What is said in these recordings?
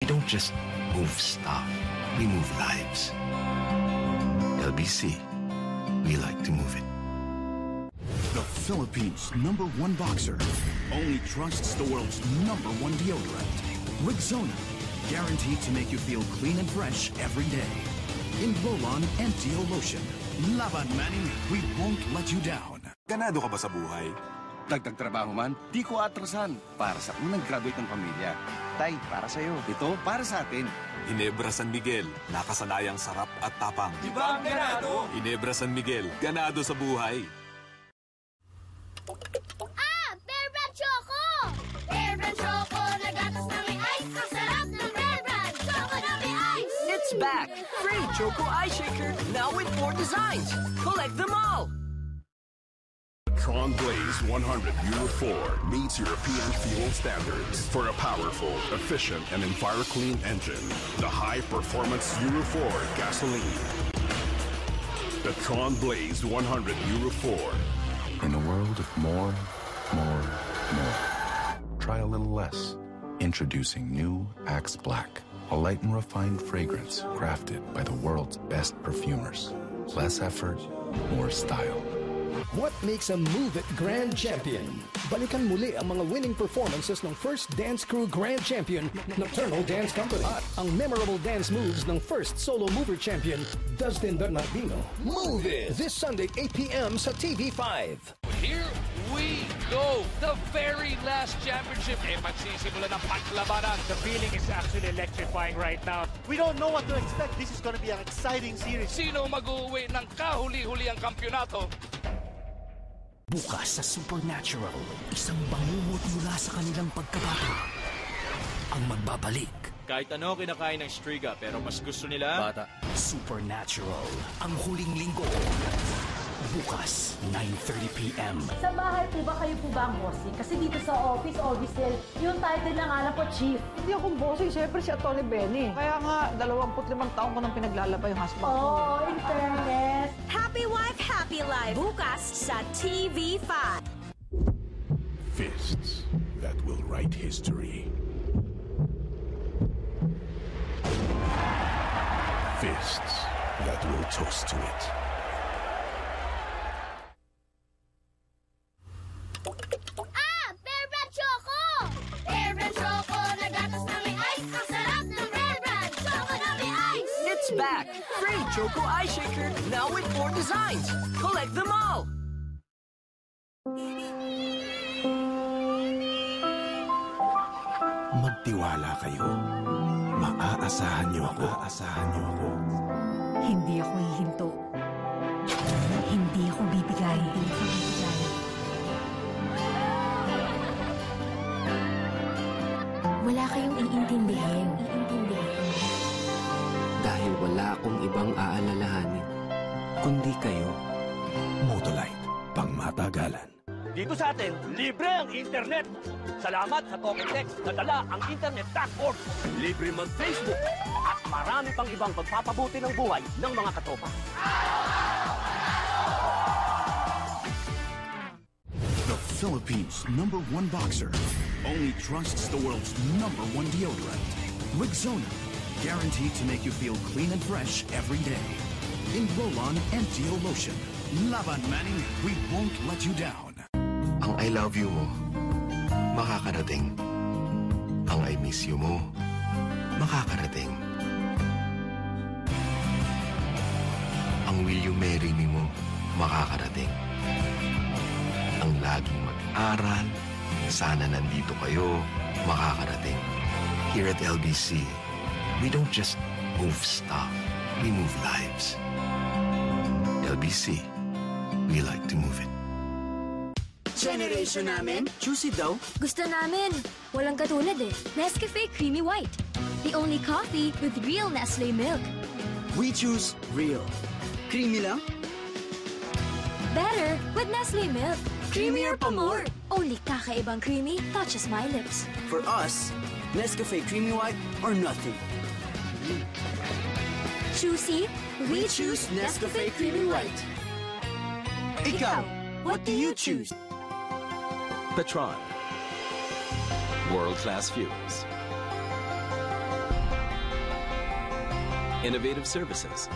don't just move stuff, we move lives. LBC, we like to move it. The Philippines' #1 boxer only trusts the world's #1 deodorant. Rexona, guaranteed to make you feel clean and fresh every day. In roll-on and deo lotion. Laban Manning, we won't let you down. Ganado ka ba sa buhay? Dagdag trabaho man, di ko atrasan. Para sa unang graduate ng pamilya. Tay, para sa'yo. Ito, para sa atin. Ginebra San Miguel, nakasanayang sarap at tapang. Di ba ang ganado? Ginebra San Miguel, ganado sa buhay. Bear Brand Choco! Bear Brand Choco, nagatas na may ice. Ang sarap ng Bear Brand Choco na may ice. It's back! Free Choco Ice Shaker, now with 4 designs. Collect them all! Tron Blaze 100 Euro 4 meets European fuel standards for a powerful, efficient, and EnviroClean engine. The high-performance Euro 4 gasoline. The Tron Blaze 100 Euro 4. In a world of more, try a little less. Introducing new Axe Black, a light and refined fragrance crafted by the world's best perfumers. Less effort, more style. What makes a Move It Grand Champion? Balikan muli ang mga winning performances ng First Dance Crew Grand Champion, Nocturnal Dance Company. At ang memorable dance moves ng First Solo Mover Champion, Dustin Bernardino. Move It! This Sunday, 8 p.m. sa TV5. Here we go! The very last championship. Magsisimula ng paglabanan. The feeling is actually electrifying right now. We don't know what to expect. This is going to be an exciting series. Sino mag-uwi ng kahuli-huli ang kampyonato? Bukas sa Supernatural, isang bangungot mula sa kanilang pagkabata ang magbabalik. Kahit ano kinakain ng Striga, pero mas gusto nila Bata. Supernatural, ang huling linggo. Bukas, 9:30 p.m. Sa bahay po ba kayo po ba ang bossing? Kasi dito sa office, obviously, yung title na nga lang po, chief. Hindi akong bossing, siyempre si Atty. Benny. Kaya nga, 25 taon ko nang pinaglalaba yung husband ko. Oh, in fairness. Happy Wife, Happy Life. Bukas sa TV5. Fists that will write history. Fists that will toast to it. Bear Brand Choco! Bear Brand Choco, nagatas na may ice. Ang sarap ng Bear Brand Choco na may ice. It's back! Free Choco Ice Shaker, now with 4 designs. Collect them all! Magtiwala kayo. Maaasahan niyo ako. Hindi ako hihinto. Hindi ako bibigay. Wala kayong iintindihin. Dahil wala akong ibang aalalahanin, kundi kayo. Motolite, pangmatagalan. Dito sa atin, libre ang internet. Salamat sa Talk and Text na dala ang Internet Task Force. Libre mag-Facebook at marami pang ibang pagpapabuti ng buhay ng mga katopa. The Philippines' #1 boxer only trusts the world's #1 deodorant. Rexona, guaranteed to make you feel clean and fresh every day. In roll-on and deo lotion. Laban Manning, we won't let you down. Ang I love you mo, makakarating. Ang I miss you mo, makakarating. Ang will you marry me mo, makakarating. Ang laging mag-aral, sana nandito kayo, makakarating. Here at LBC, we don't just move stuff, we move lives. LBC, we like to move it. Generation namin, juicy daw. Gusto namin. Walang katulad eh. Nescafe Creamy White. The only coffee with real Nestle milk. We choose real. Creamy lang? Better with Nestle milk. Creamier pa more. Only kakaibang creamy touches my lips. For us, Nescafe Creamy White or nothing. Choosy, we choose Nescafe Creamy White. Ikaw, what do you choose? Petron. World-class fuels. innovative services.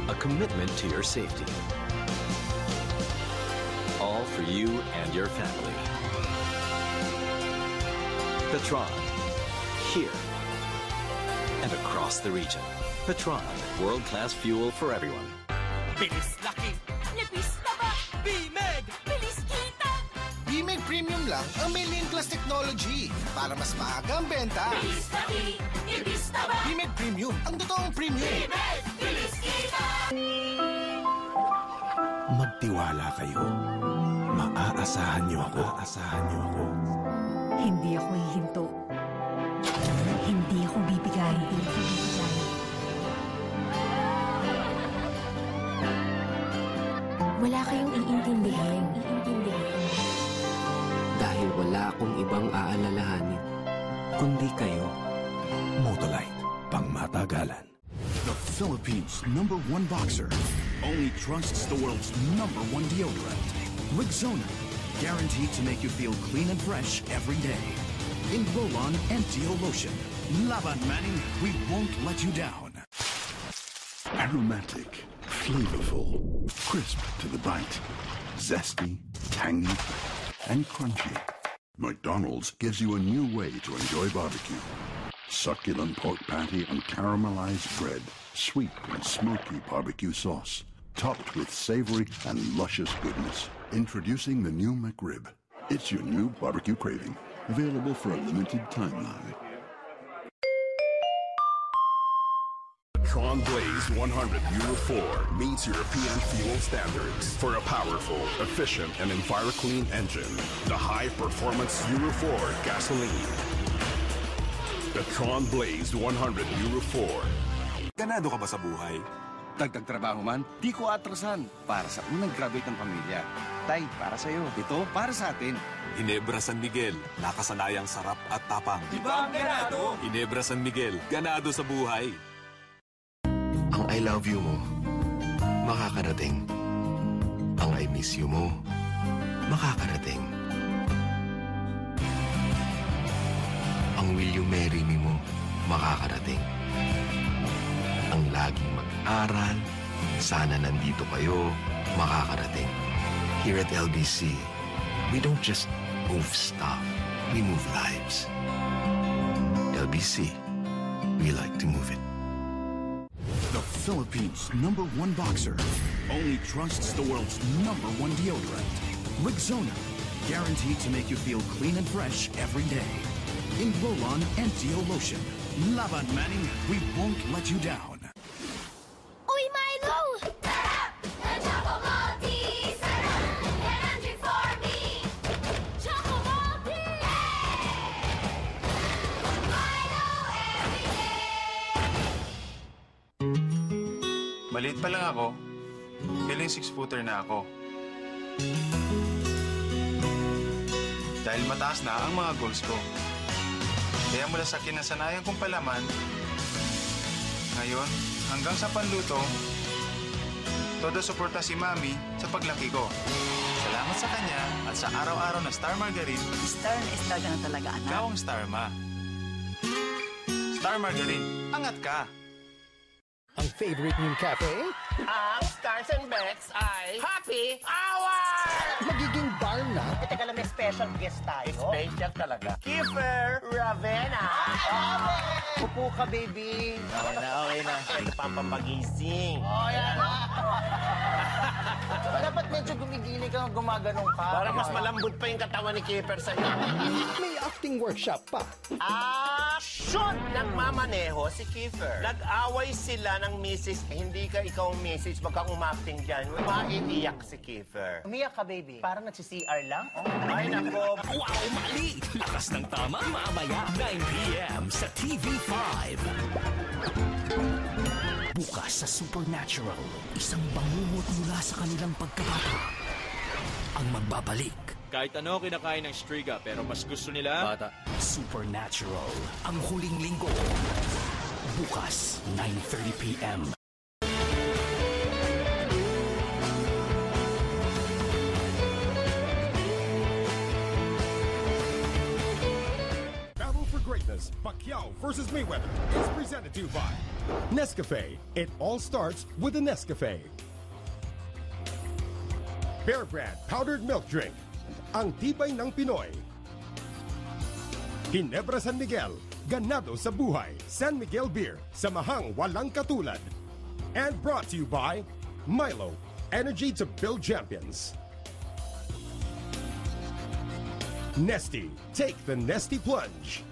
A commitment to your safety. All for you and your family. Petron, here and across the region. Petron, world-class fuel for everyone. Bilis laki! Nipis taba! B-Med! Bilis kita! B-Med Premium lang ang may Lane Plus technology para mas maaga ang benta. Bilis laki! Nipis taba! B-Med Premium, ang totoong premium. B-Med! Bilis kita! Magtiwala kayo. Maaasahan niyo ako. Hindi ako hihinto. Hindi ako bibigay. Wala kayong iintindihin. Dahil wala akong ibang aalalahanin, kundi kayo. Motolite, pangmatagalan. The Philippines' #1 boxer only trusts the world's #1 deodorant. Rexona, guaranteed to make you feel clean and fresh every day. In roll-on and Deo lotion. Laban Manning, we won't let you down. Aromatic, flavorful, crisp to the bite, zesty, tangy, and crunchy. McDonald's gives you a new way to enjoy barbecue. Succulent pork patty on caramelized bread, sweet and smoky barbecue sauce, topped with savory and luscious goodness. Introducing the new McRib. It's your new barbecue craving. Available for a limited time now. Tron Blaze 100 Euro 4 meets European fuel standards for a powerful, efficient, and EnviroClean engine. The high-performance Euro 4 gasoline. The Tron Blaze 100 Euro 4. Ganado ka ba sa buhay? Dagdag trabaho man, di ko atrasan para sa unang graduate ng pamilya. Tay, para sa'yo. Ito, para sa atin. Ginebra San Miguel, nakasanayang sarap at tapang. Di ba ang ganado? Ginebra San Miguel, ganado sa buhay. Ang I love you mo, makakarating. Ang I miss you mo, makakarating. Ang will you marry me mo, makakarating. Ang laging mag-aral, sana nandito kayo, makakarating. Here at LBC, we don't just move stuff, we move lives. LBC, we like to move it. The Philippines' #1 boxer only trusts the world's #1 deodorant. Rexona, guaranteed to make you feel clean and fresh every day. In roll-on and Deo lotion. Laban Manning, we won't let you down. Uy, Milo! Sarap! The Choco Maltese! Sarap! Energy for me! Choco Maltese! Milo every day! Maliit pa lang ako, feeling 6-footer na ako. Dahil mataas na ang mga goals ko. Kaya mula sa kinasanayan kong palaman, ngayon hanggang sa panluto, todo suporta si Mami sa paglaki ko. Salamat sa kanya at sa araw-araw na Star Margarine. Star na star ka na talaga, anak. Ikaw ang Star, Ma. Star Margarine, angat ka! Ang favorite niyong cafe? Ang Stars and Becks ay Happy Hour! Magiging bar na? Teka lang, may special guest tayo. Special talaga. Kiefer Ravena. Upo ka, baby. Okay na. Ito pa ang pampagising. Oh, yan. Dapat medyo gumigiling ka, gumaganong ka. Para mas malambot pa yung katawan ni Kiefer sa'yo. May acting workshop pa. Action! Nagmamaneho si Kiefer. Nag-away sila ng misis. Hindi ka ikaw ang misis, wag kang umacting dyan. Maiiyak si Kiefer. Umiyak ka, baby. Parang nagsi-CR lang. Oh. Ay, nako. Wow, mali! Lakas ng tama, mamaya 9 p.m. sa TV5. Bukas sa Supernatural, isang bangungot mula sa kanilang pagkabata ang magbabalik. Kahit ano kinakain ng Striga, pero mas gusto nila... Bata. Supernatural, ang huling linggo. Bukas, 9:30 p.m. Battle for Alvarez, Pacquiao versus Mayweather is presented to you by Nescafe. It all starts with a Nescafe. Bear Brand Powdered Milk Drink. Ang tibay ng Pinoy. Ginebra San Miguel. Ganado sa buhay. San Miguel Beer. Samahang walang katulad. And brought to you by Milo. Energy to build champions. Nesty. Take the Nesty Plunge.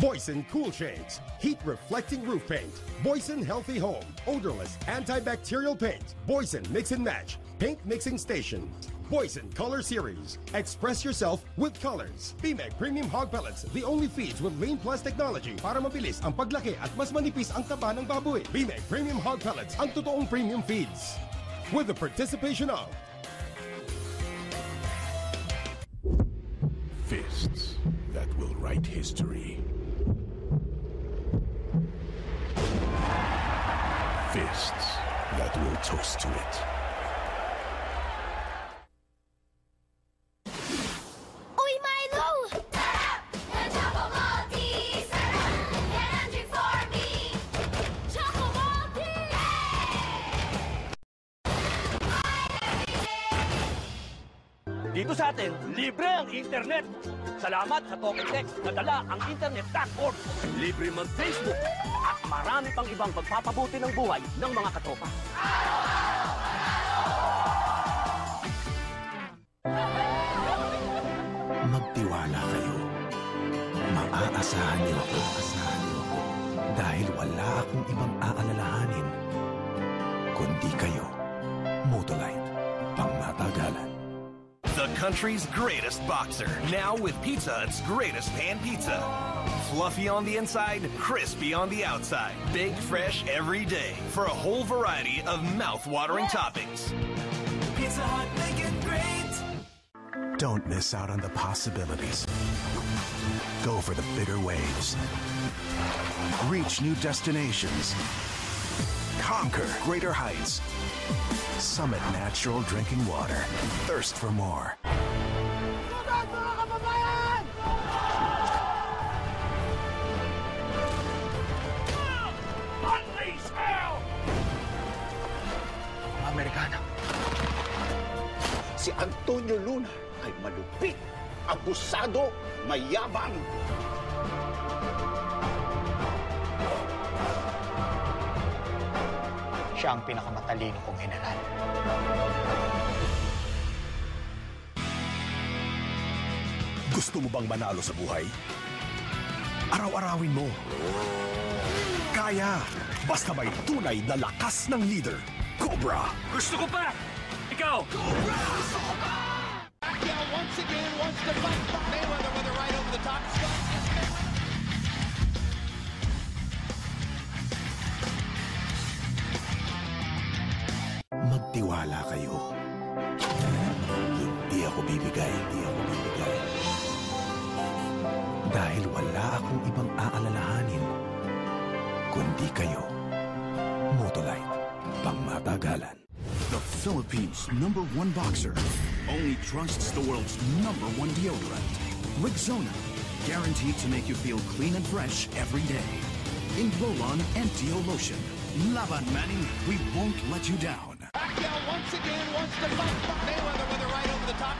Boyson Cool Shades. Heat-reflecting roof paint. Boyson Healthy Home. Odorless, antibacterial paint. Boyson Mix and Match. Paint mixing station. Boyson Color Series. Express yourself with colors. BMEG Premium Hog Pellets. The only feeds with Lean Plus technology para mabilis ang paglaki at mas manipis ang taba ng baboy. BMEG Premium Hog Pellets. Ang totoong premium feeds. With the participation of Fists that will write history. Fists that will toast to it. Uy, Milo! Sarap! The Choco Maltese! Sarap! Yan ang drink for me! Choco Maltese! Dito sa atin, libre ang internet. Salamat sa Talk and Text na dala ang internet dashboard. Libre mag-Facebook. At marami pang ibang pagpapabuti ng buhay ng mga katropa. Magtiwala kayo. Maaasahan niyo ako. Dahil wala akong ibang aalalahanin kundi kayo. Motolite. Pangmatagalan. The country's greatest boxer, now with Pizza Hut's greatest pan pizza. Fluffy on the inside, crispy on the outside. Baked fresh every day for a whole variety of mouth-watering toppings. Pizza Hut, make it great! Don't miss out on the possibilities. Go for the bigger waves. Reach new destinations. Conquer greater heights. Summit natural drinking water. Thirst for more. Unleash hell! Amerikano. Si Antonio Luna ay malupit, abusado, mayabang. Siya ang pinakamatalino kong general. Gusto mo bang manalo sa buhay? Araw-arawin mo. Kaya, basta may tunay na lakas ng leader. Cobra! Gusto ko pa! Ikaw! Cobra! Pacquiao once again wants to fight Mayweather with a right over the top. Magtiwala kayo. Hindi ako bibigay. Dahil wala akong ibang aalalahanin kundi kayo. Motolite. Pangmatagalan. The Philippines' #1 boxer only trusts the world's #1 deodorant. Rexona, guaranteed to make you feel clean and fresh every day. In roll-on and deo lotion. Laban Manny, we won't let you down. Pacquiao once again wants to fight Mayweather with a right over the top.